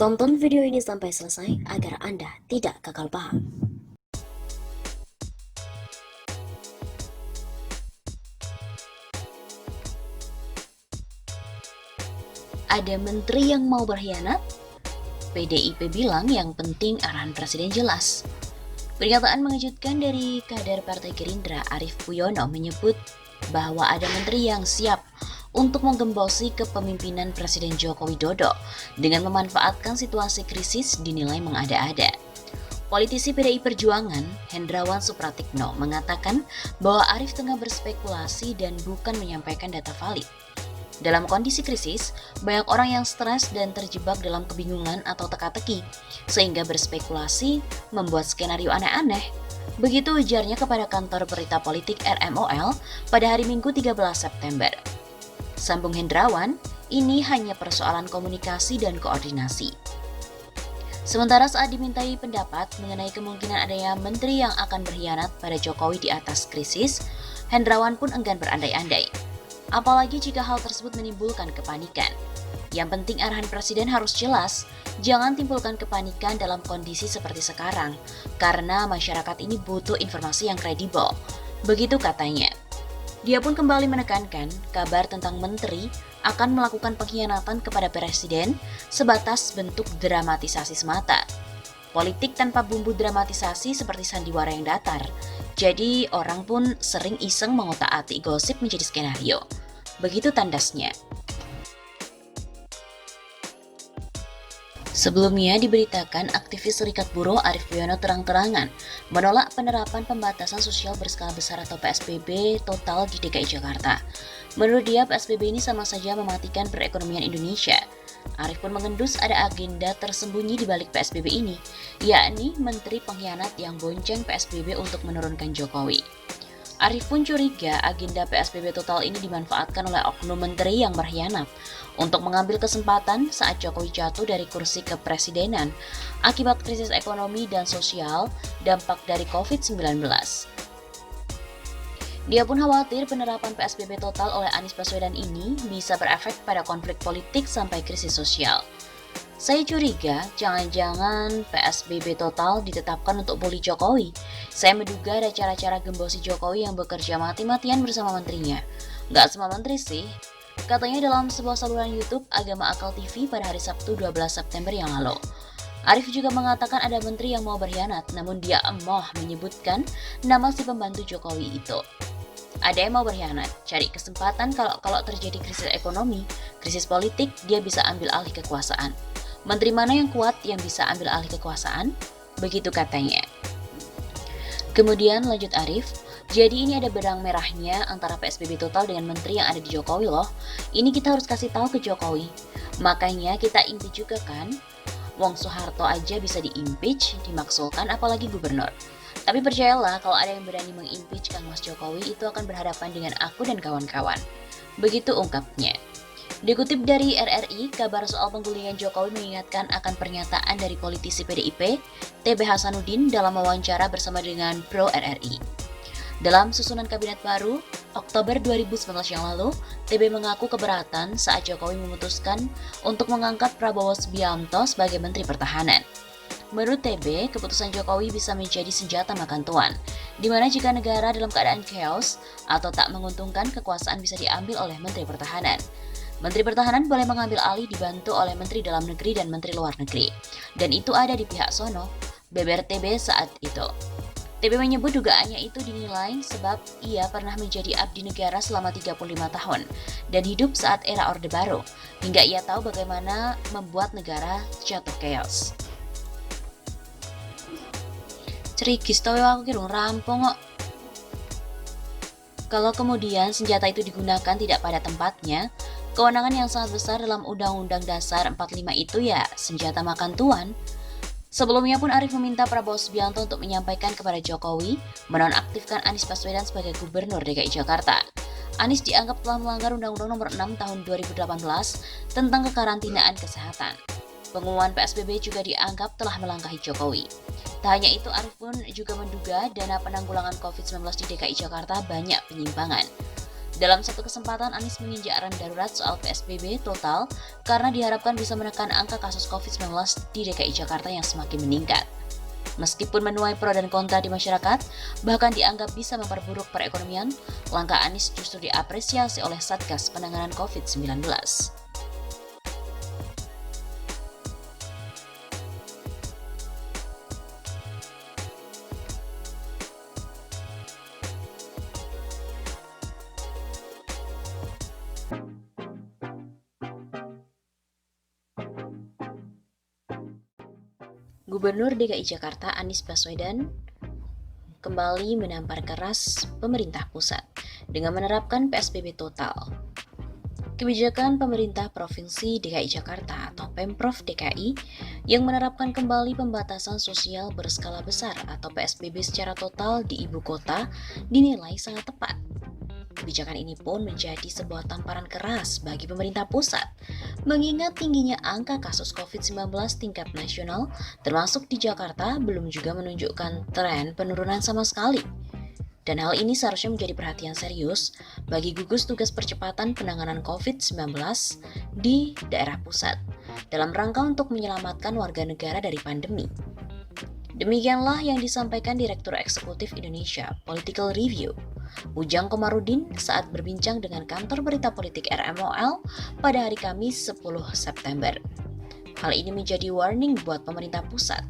Tonton video ini sampai selesai agar Anda tidak gagal paham. Ada menteri yang mau berkhianat? PDIP bilang yang penting arahan presiden jelas. Pernyataan mengejutkan dari kader Partai Gerindra Arief Puyono menyebut bahwa ada menteri yang siap untuk menggembosi kepemimpinan Presiden Joko Widodo dengan memanfaatkan situasi krisis dinilai mengada-ada. Politisi PDI Perjuangan, Hendrawan Supratikno, mengatakan bahwa Arief tengah berspekulasi dan bukan menyampaikan data valid. Dalam kondisi krisis, banyak orang yang stres dan terjebak dalam kebingungan atau teka-teki, sehingga berspekulasi membuat skenario aneh-aneh. Begitu ujarnya kepada kantor berita politik RMOL pada hari Minggu 13 September. Sambung Hendrawan, ini hanya persoalan komunikasi dan koordinasi. Sementara saat dimintai pendapat mengenai kemungkinan adanya menteri yang akan berkhianat pada Jokowi di atas krisis, Hendrawan pun enggan berandai-andai. Apalagi jika hal tersebut menimbulkan kepanikan. Yang penting arahan presiden harus jelas, jangan timbulkan kepanikan dalam kondisi seperti sekarang, karena masyarakat ini butuh informasi yang kredibel. Begitu katanya. Dia pun kembali menekankan kabar tentang menteri akan melakukan pengkhianatan kepada presiden sebatas bentuk dramatisasi semata. Politik tanpa bumbu dramatisasi seperti sandiwara yang datar. Jadi orang pun sering iseng mengotak-atik gosip menjadi skenario. Begitu tandasnya. Sebelumnya diberitakan aktivis Serikat Buruh Arief Puyono terang-terangan menolak penerapan pembatasan sosial berskala besar atau PSBB total di DKI Jakarta. Menurut dia, PSBB ini sama saja mematikan perekonomian Indonesia. Arief pun mengendus ada agenda tersembunyi di balik PSBB ini, yakni menteri pengkhianat yang bonceng PSBB untuk menurunkan Jokowi. Arief pun curiga agenda PSBB total ini dimanfaatkan oleh oknum menteri yang berkhianat untuk mengambil kesempatan saat Jokowi jatuh dari kursi kepresidenan akibat krisis ekonomi dan sosial dampak dari COVID-19. Dia pun khawatir penerapan PSBB total oleh Anies Baswedan ini bisa berefek pada konflik politik sampai krisis sosial. Saya curiga jangan-jangan PSBB total ditetapkan untuk bully Jokowi. Saya menduga ada cara-cara gembosi Jokowi yang bekerja mati-matian bersama menterinya. Nggak semua menteri sih. Katanya dalam sebuah saluran YouTube Agama Akal TV pada hari Sabtu 12 September yang lalu. Arief juga mengatakan ada menteri yang mau berkhianat, namun dia emoh menyebutkan nama si pembantu Jokowi itu. Ada yang mau berkhianat, cari kesempatan kalau terjadi krisis ekonomi, krisis politik, dia bisa ambil alih kekuasaan. Menteri mana yang kuat yang bisa ambil alih kekuasaan? Begitu katanya. Kemudian lanjut Arief, jadi ini ada benang merahnya antara PSBB total dengan menteri yang ada di Jokowi loh. Ini kita harus kasih tahu ke Jokowi. Makanya kita impeach juga kan. Wong Soeharto aja bisa diimpeach, dimaksulkan apalagi gubernur. Tapi percayalah kalau ada yang berani mengimpeach Kang Mas Jokowi itu akan berhadapan dengan aku dan kawan-kawan. Begitu ungkapnya. Dikutip dari RRI, kabar soal penggulingan Jokowi mengingatkan akan pernyataan dari politisi PDIP, TB Hasanuddin dalam wawancara bersama dengan Pro RRI. Dalam susunan kabinet baru, Oktober 2019 yang lalu, TB mengaku keberatan saat Jokowi memutuskan untuk mengangkat Prabowo Subianto sebagai Menteri Pertahanan. Menurut TB, keputusan Jokowi bisa menjadi senjata makan tuan, di mana jika negara dalam keadaan chaos atau tak menguntungkan, kekuasaan bisa diambil oleh Menteri Pertahanan. Menteri Pertahanan boleh mengambil alih dibantu oleh Menteri Dalam Negeri dan Menteri Luar Negeri. Dan itu ada di pihak sono, beber TB saat itu. TB menyebut dugaannya itu dinilai sebab ia pernah menjadi abdi negara selama 35 tahun dan hidup saat era Orde Baru, hingga ia tahu bagaimana membuat negara jatuh chaos. Cerigis tau aku kira rampung kok. Kalau kemudian senjata itu digunakan tidak pada tempatnya, kewenangan yang sangat besar dalam Undang-Undang Dasar 45 itu ya senjata makan tuan. Sebelumnya pun Arief meminta Prabowo Subianto untuk menyampaikan kepada Jokowi menonaktifkan Anies Baswedan sebagai Gubernur DKI Jakarta. Anies dianggap telah melanggar Undang-Undang Nomor 6 Tahun 2018 tentang kekarantinaan kesehatan. Pengumuman PSBB juga dianggap telah melangkahi Jokowi. Tak hanya itu, Arief pun juga menduga dana penanggulangan COVID-19 di DKI Jakarta banyak penyimpangan. Dalam satu kesempatan, Anies menginjak rem darurat soal PSBB total karena diharapkan bisa menekan angka kasus COVID-19 di DKI Jakarta yang semakin meningkat. Meskipun menuai pro dan kontra di masyarakat, bahkan dianggap bisa memperburuk perekonomian, langkah Anies justru diapresiasi oleh Satgas Penanganan COVID-19. Gubernur DKI Jakarta Anies Baswedan kembali menampar keras pemerintah pusat dengan menerapkan PSBB total. Kebijakan pemerintah Provinsi DKI Jakarta atau Pemprov DKI yang menerapkan kembali pembatasan sosial berskala besar atau PSBB secara total di ibu kota dinilai sangat tepat. Kebijakan ini pun menjadi sebuah tamparan keras bagi pemerintah pusat, mengingat tingginya angka kasus COVID-19 tingkat nasional, termasuk di Jakarta, belum juga menunjukkan tren penurunan sama sekali. Dan hal ini seharusnya menjadi perhatian serius bagi gugus tugas percepatan penanganan COVID-19 di daerah pusat, dalam rangka untuk menyelamatkan warga negara dari pandemi. Demikianlah yang disampaikan Direktur Eksekutif Indonesia Political Review, Ujang Komarudin saat berbincang dengan kantor berita politik RMOL pada hari Kamis 10 September. Hal ini menjadi warning buat pemerintah pusat.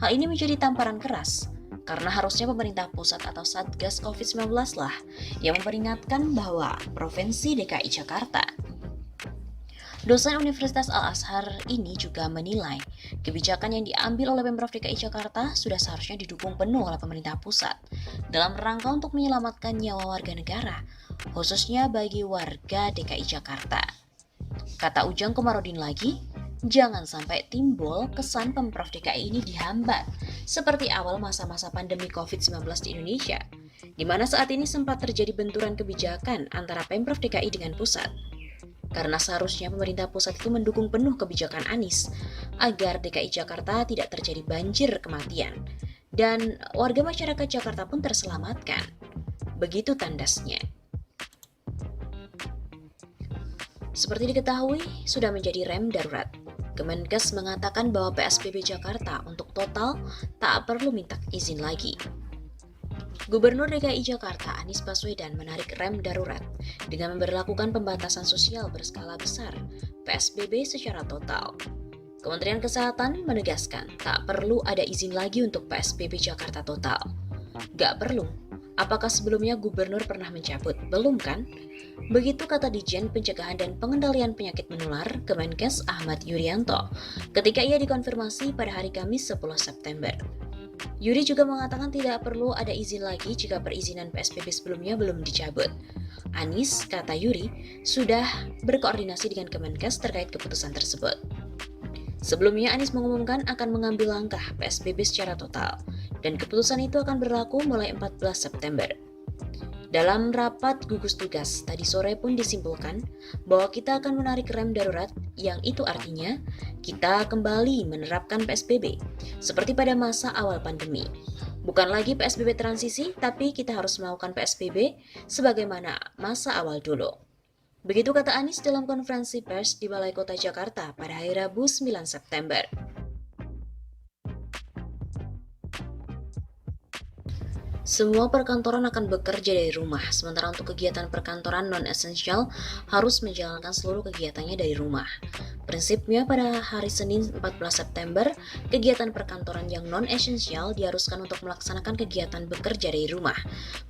Hal ini menjadi tamparan keras, karena harusnya pemerintah pusat atau Satgas COVID-19 lah yang memperingatkan bahwa Provinsi DKI Jakarta. Dosen Universitas Al-Azhar ini juga menilai kebijakan yang diambil oleh Pemprov DKI Jakarta sudah seharusnya didukung penuh oleh pemerintah pusat dalam rangka untuk menyelamatkan nyawa warga negara, khususnya bagi warga DKI Jakarta. Kata Ujang Komarudin lagi, jangan sampai timbul kesan Pemprov DKI ini dihambat, seperti awal masa-masa pandemi COVID-19 di Indonesia, di mana saat ini sempat terjadi benturan kebijakan antara Pemprov DKI dengan pusat. Karena seharusnya pemerintah pusat itu mendukung penuh kebijakan Anies agar DKI Jakarta tidak terjadi banjir kematian dan warga masyarakat Jakarta pun terselamatkan. Begitu tandasnya. Seperti diketahui, sudah menjadi rem darurat. Kemenkes mengatakan bahwa PSBB Jakarta untuk total tak perlu minta izin lagi. Gubernur DKI Jakarta Anies Baswedan menarik rem darurat dengan memberlakukan pembatasan sosial berskala besar (PSBB) secara total. Kementerian Kesehatan menegaskan tak perlu ada izin lagi untuk PSBB Jakarta total. Gak perlu. Apakah sebelumnya gubernur pernah mencabut? Belum kan? Begitu kata Ditjen Pencegahan dan Pengendalian Penyakit Menular Kemenkes Ahmad Yuryanto ketika ia dikonfirmasi pada hari Kamis 10 September. Yuri juga mengatakan tidak perlu ada izin lagi jika perizinan PSBB sebelumnya belum dicabut. Anies, kata Yuri, sudah berkoordinasi dengan Kemenkes terkait keputusan tersebut. Sebelumnya Anies mengumumkan akan mengambil langkah PSBB secara total, dan keputusan itu akan berlaku mulai 14 September. Dalam rapat gugus tugas tadi sore pun disimpulkan bahwa kita akan menarik rem darurat, yang itu artinya kita kembali menerapkan PSBB seperti pada masa awal pandemi. Bukan lagi PSBB transisi, tapi kita harus melakukan PSBB sebagaimana masa awal dulu. Begitu kata Anies dalam konferensi pers di Balai Kota Jakarta pada hari Rabu 9 September. Semua perkantoran akan bekerja dari rumah, sementara untuk kegiatan perkantoran non-esensial harus menjalankan seluruh kegiatannya dari rumah. Prinsipnya pada hari Senin 14 September, kegiatan perkantoran yang non-esensial diharuskan untuk melaksanakan kegiatan bekerja dari rumah.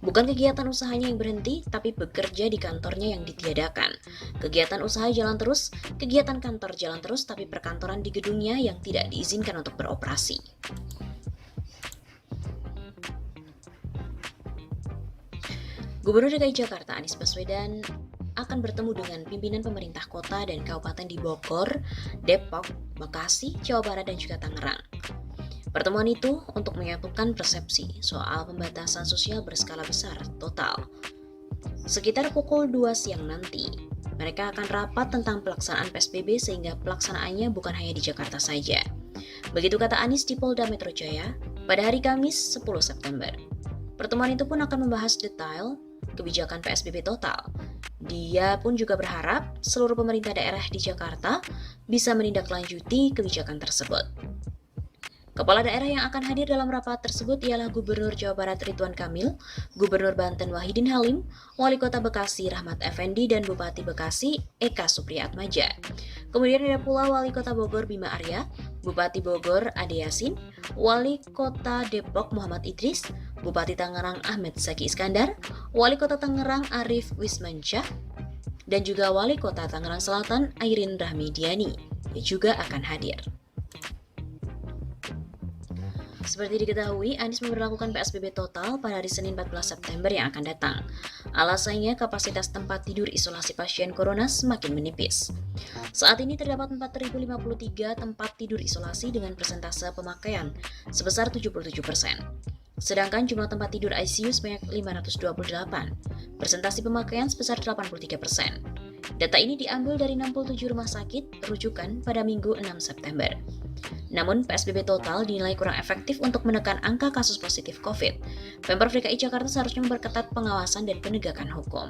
Bukan kegiatan usahanya yang berhenti, tapi bekerja di kantornya yang ditiadakan. Kegiatan usaha jalan terus, kegiatan kantor jalan terus, tapi perkantoran di gedungnya yang tidak diizinkan untuk beroperasi. Gubernur DKI Jakarta Anies Baswedan akan bertemu dengan pimpinan pemerintah kota dan kabupaten di Bogor, Depok, Bekasi, Jawa Barat, dan juga Tangerang. Pertemuan itu untuk menyatukan persepsi soal pembatasan sosial berskala besar total. Sekitar pukul 2 siang nanti, mereka akan rapat tentang pelaksanaan PSBB sehingga pelaksanaannya bukan hanya di Jakarta saja. Begitu kata Anies di Polda Metro Jaya pada hari Kamis 10 September. Pertemuan itu pun akan membahas detail kebijakan PSBB total Dia pun juga berharap seluruh pemerintah daerah di Jakarta bisa menindaklanjuti kebijakan tersebut. Kepala daerah yang akan hadir dalam rapat tersebut ialah Gubernur Jawa Barat Ridwan Kamil, Gubernur Banten Wahidin Halim, Wali Kota Bekasi Rahmat Effendi, dan Bupati Bekasi Eka Supriyatmaja. Kemudian ada pula Wali Kota Bogor Bima Arya, Bupati Bogor Ade Yasin, Wali Kota Depok Muhammad Idris, Bupati Tangerang Ahmed Zaki Iskandar, Wali Kota Tangerang Arif Wismansyah, dan juga Wali Kota Tangerang Selatan Airin Rahmidiani yang juga akan hadir. Seperti diketahui, Anies memberlakukan PSBB total pada hari Senin 14 September yang akan datang. Alasannya, kapasitas tempat tidur isolasi pasien corona semakin menipis. Saat ini terdapat 4.053 tempat tidur isolasi dengan persentase pemakaian sebesar 77%. Sedangkan jumlah tempat tidur ICU sebanyak 528, persentase pemakaian sebesar 83%. Data ini diambil dari 67 rumah sakit rujukan pada Minggu 6 September. Namun, PSBB total dinilai kurang efektif untuk menekan angka kasus positif COVID. Pemprov DKI Jakarta seharusnya memperketat pengawasan dan penegakan hukum.